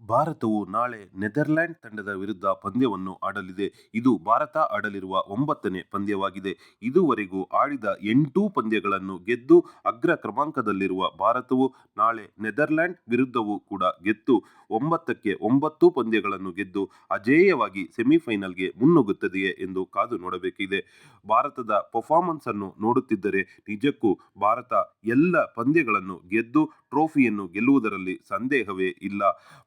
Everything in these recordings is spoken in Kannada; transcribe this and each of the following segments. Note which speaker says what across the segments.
Speaker 1: ಭಾರತವು ನಾಳೆ ನೆದರ್ಲ್ಯಾಂಡ್ ತಂಡದ ವಿರುದ್ಧ ಪಂದ್ಯವನ್ನು ಆಡಲಿದೆ. ಇದು ಭಾರತ ಆಡಲಿರುವ 9ನೇ ಪಂದ್ಯವಾಗಿದೆ. ಇದುವರೆಗೂ ಆಡಿದ 8 ಪಂದ್ಯಗಳನ್ನು ಗೆದ್ದು ಅಗ್ರ ಕ್ರಮಾಂಕದಲ್ಲಿರುವ ಭಾರತವು ನಾಳೆ ನೆದರ್ಲ್ಯಾಂಡ್ ವಿರುದ್ಧವೂ ಕೂಡ ಗೆದ್ದು 9ಕ್ಕೆ 9 ಪಂದ್ಯಗಳನ್ನು ಗೆದ್ದು ಅಜೇಯವಾಗಿ ಸೆಮಿಫೈನಲ್ಗೆ ಮುನ್ನುಗ್ಗುತ್ತದೆಯೇ ಎಂದು ಕಾದು ನೋಡಬೇಕಿದೆ. ಭಾರತದ ಪರ್ಫಾರ್ಮೆನ್ಸ್ ಅನ್ನು ನೋಡುತ್ತಿದ್ದರೆ ನಿಜಕ್ಕೂ ಭಾರತ ಎಲ್ಲ ಪಂದ್ಯಗಳನ್ನು ಗೆದ್ದು ಟ್ರೋಫಿಯನ್ನು ಗೆಲ್ಲುವುದರಲ್ಲಿ ಸಂದೇಹವೇ ಇಲ್ಲ.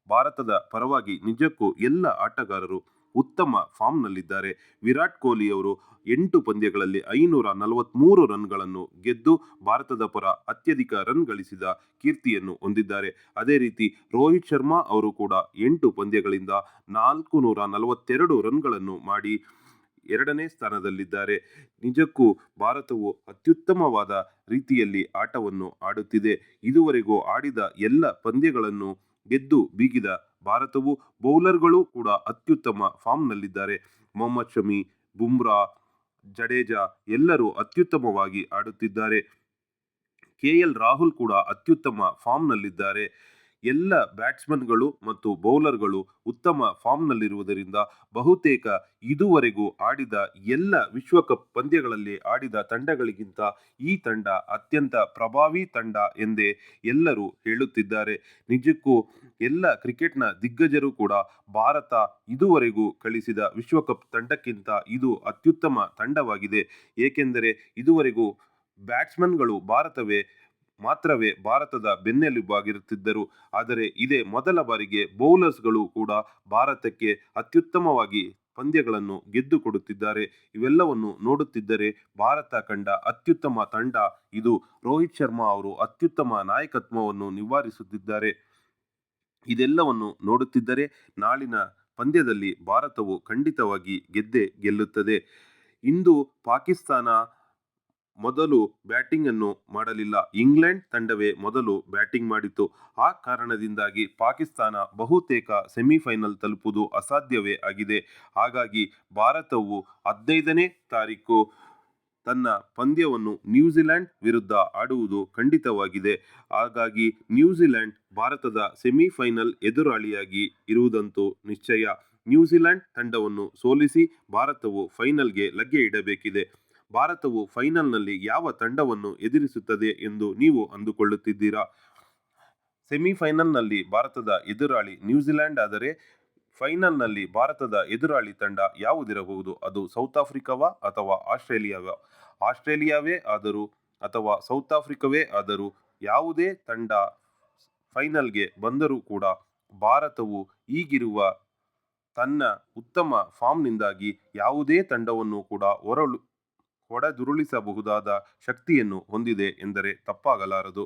Speaker 1: ಭಾರತದ ಪರವಾಗಿ ನಿಜಕ್ಕೂ ಎಲ್ಲ ಆಟಗಾರರು ಉತ್ತಮ ಫಾರ್ಮ್ನಲ್ಲಿದ್ದಾರೆ. ವಿರಾಟ್ ಕೊಹ್ಲಿಯವರು 8 ಪಂದ್ಯಗಳಲ್ಲಿ 543 ರನ್ಗಳನ್ನು ಗೆದ್ದು ಭಾರತದ ಪರ ಅತ್ಯಧಿಕ ರನ್ ಗಳಿಸಿದ ಕೀರ್ತಿಯನ್ನು ಹೊಂದಿದ್ದಾರೆ. ಅದೇ ರೀತಿ ರೋಹಿತ್ ಶರ್ಮಾ ಅವರು ಕೂಡ 8 ಪಂದ್ಯಗಳಿಂದ 442 ರನ್ಗಳನ್ನು ಮಾಡಿ 2ನೇ ಸ್ಥಾನದಲ್ಲಿದ್ದಾರೆ. ನಿಜಕ್ಕೂ ಭಾರತವು ಅತ್ಯುತ್ತಮವಾದ ರೀತಿಯಲ್ಲಿ ಆಟವನ್ನು ಆಡುತ್ತಿದೆ. ಇದುವರೆಗೂ ಆಡಿದ ಎಲ್ಲ ಪಂದ್ಯಗಳನ್ನು ಗೆದ್ದು ಬೀಗಿದ ಭಾರತವು ಬೌಲರ್ಗಳು ಕೂಡ ಅತ್ಯುತ್ತಮ ಫಾರ್ಮ್ನಲ್ಲಿದ್ದಾರೆ. ಮೊಹಮ್ಮದ್ ಶಮಿ, ಬುಮ್ರಾ, ಜಡೇಜಾ ಎಲ್ಲರೂ ಅತ್ಯುತ್ತಮವಾಗಿ ಆಡುತ್ತಿದ್ದಾರೆ. ಕೆಎಲ್ ರಾಹುಲ್ ಕೂಡ ಅತ್ಯುತ್ತಮ ಫಾರ್ಮ್ನಲ್ಲಿದ್ದಾರೆ. ಎಲ್ಲ ಬ್ಯಾಟ್ಸ್ಮನ್ಗಳು ಮತ್ತು ಬೌಲರ್ಗಳು ಉತ್ತಮ ಫಾರ್ಮ್ನಲ್ಲಿರುವುದರಿಂದ ಬಹುತೇಕ ಇದುವರೆಗೂ ಆಡಿದ ಎಲ್ಲ ವಿಶ್ವಕಪ್ ಪಂದ್ಯಗಳಲ್ಲಿ ಆಡಿದ ತಂಡಗಳಿಗಿಂತ ಈ ತಂಡ ಅತ್ಯಂತ ಪ್ರಭಾವಿ ತಂಡ ಎಂದೇ ಎಲ್ಲರೂ ಹೇಳುತ್ತಿದ್ದಾರೆ. ನಿಜಕ್ಕೂ ಎಲ್ಲ ಕ್ರಿಕೆಟ್ನ ದಿಗ್ಗಜರು ಕೂಡ ಭಾರತ ಇದುವರೆಗೂ ಕಳಿಸಿದ ವಿಶ್ವಕಪ್ ತಂಡಕ್ಕಿಂತ ಇದು ಅತ್ಯುತ್ತಮ ತಂಡವಾಗಿದೆ. ಏಕೆಂದರೆ ಇದುವರೆಗೂ ಬ್ಯಾಟ್ಸ್ಮನ್ಗಳು ಮಾತ್ರವೇ ಭಾರತದ ಬೆನ್ನೆಲುಬಾಗಿರುತ್ತಿದ್ದರು. ಆದರೆ ಇದೇ ಮೊದಲ ಬಾರಿಗೆ ಬೌಲರ್ಸ್ಗಳು ಕೂಡ ಭಾರತಕ್ಕೆ ಅತ್ಯುತ್ತಮವಾಗಿ ಪಂದ್ಯಗಳನ್ನು ಗೆದ್ದು ಕೊಡುತ್ತಿದ್ದಾರೆ. ಇವೆಲ್ಲವನ್ನು ನೋಡುತ್ತಿದ್ದರೆ ಭಾರತ ಕಂಡ ಅತ್ಯುತ್ತಮ ತಂಡ ಇದು. ರೋಹಿತ್ ಶರ್ಮಾ ಅವರು ಅತ್ಯುತ್ತಮ ನಾಯಕತ್ವವನ್ನು ನಿವಾರಿಸುತ್ತಿದ್ದಾರೆ. ಇದೆಲ್ಲವನ್ನು ನೋಡುತ್ತಿದ್ದರೆ ನಾಳಿನ ಪಂದ್ಯದಲ್ಲಿ ಭಾರತವು ಖಂಡಿತವಾಗಿ ಗೆದ್ದೇ ಗೆಲ್ಲುತ್ತದೆ. ಇಂದು ಪಾಕಿಸ್ತಾನ ಮೊದಲು ಬ್ಯಾಟಿಂಗ್ ಅನ್ನು ಮಾಡಲಿಲ್ಲ. ಇಂಗ್ಲೆಂಡ್ ತಂಡವೇ ಮೊದಲು ಬ್ಯಾಟಿಂಗ್ ಮಾಡಿತು. ಆ ಕಾರಣದಿಂದಾಗಿ ಪಾಕಿಸ್ತಾನ ಬಹುತೇಕ ಸೆಮಿಫೈನಲ್ ತಲುಪುವುದು ಅಸಾಧ್ಯವೇ ಆಗಿದೆ. ಹಾಗಾಗಿ ಭಾರತವು 15ನೇ ತಾರೀಕು ತನ್ನ ಪಂದ್ಯವನ್ನು ನ್ಯೂಜಿಲೆಂಡ್ ವಿರುದ್ಧ ಆಡುವುದು ಖಂಡಿತವಾಗಿದೆ. ಹಾಗಾಗಿ ನ್ಯೂಜಿಲೆಂಡ್ ಭಾರತದ ಸೆಮಿಫೈನಲ್ ಎದುರಾಳಿಯಾಗಿ ಇರುವುದಂತೂ ನಿಶ್ಚಯ. ನ್ಯೂಜಿಲೆಂಡ್ ತಂಡವನ್ನು ಸೋಲಿಸಿ ಭಾರತವು ಫೈನಲ್ಗೆ ಲಗ್ಗೆ ಇಡಬೇಕಿದೆ. ಭಾರತವು ಫೈನಲ್ನಲ್ಲಿ ಯಾವ ತಂಡವನ್ನು ಎದುರಿಸುತ್ತದೆ ಎಂದು ನೀವು ಅಂದುಕೊಳ್ಳುತ್ತಿದ್ದೀರಾ? ಸೆಮಿಫೈನಲ್ನಲ್ಲಿ ಭಾರತದ ಎದುರಾಳಿ ನ್ಯೂಜಿಲೆಂಡ್ ಆದರೆ ಫೈನಲ್ನಲ್ಲಿ ಭಾರತದ ಎದುರಾಳಿ ತಂಡ ಯಾವುದಿರಬಹುದು? ಅದು ಸೌತ್ ಆಫ್ರಿಕಾವಾ ಅಥವಾ ಆಸ್ಟ್ರೇಲಿಯಾವಾ? ಆಸ್ಟ್ರೇಲಿಯಾವೇ ಆದರೂ ಅಥವಾ ಸೌತ್ ಆಫ್ರಿಕಾವೇ ಆದರೂ ಯಾವುದೇ ತಂಡ ಫೈನಲ್ಗೆ ಬಂದರೂ ಕೂಡ ಭಾರತವು ಈಗಿರುವ ತನ್ನ ಉತ್ತಮ ಫಾರ್ಮ್ನಿಂದಾಗಿ ಯಾವುದೇ ತಂಡವನ್ನು ಕೂಡ ಹೊಡೆದುರುಳಿಸಬಹುದಾದ ಶಕ್ತಿಯನ್ನು ಹೊಂದಿದೆ ಎಂದರೆ ತಪ್ಪಾಗಲಾರದು.